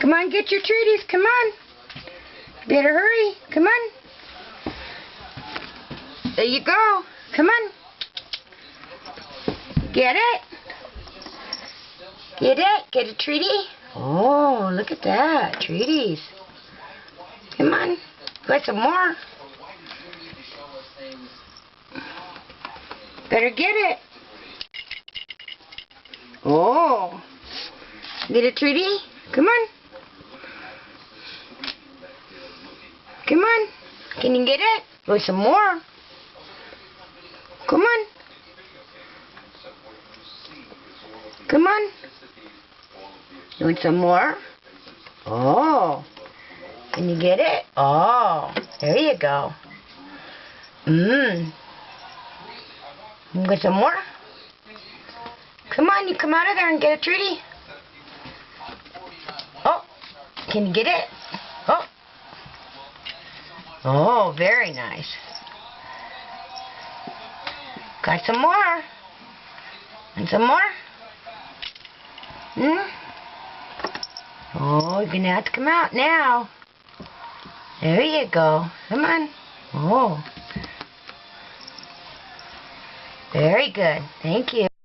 Come on, get your treaties. Come on. Better hurry. Come on. There you go. Come on. Get it? Get it? Get a treaty? Oh, look at that. Treaties. Come on. Got some more. Better get it. Oh. Get a treaty? Come on. Come on. Can you get it? Want some more? Come on. Come on. You want some more? Oh. Can you get it? Oh. There you go. You want some more? Come on, you come out of there and get a treaty. Oh. Can you get it? Oh. Oh, very nice. Got some more. And some more? Oh, you're going to have to come out now. There you go. Come on. Oh. Very good. Thank you.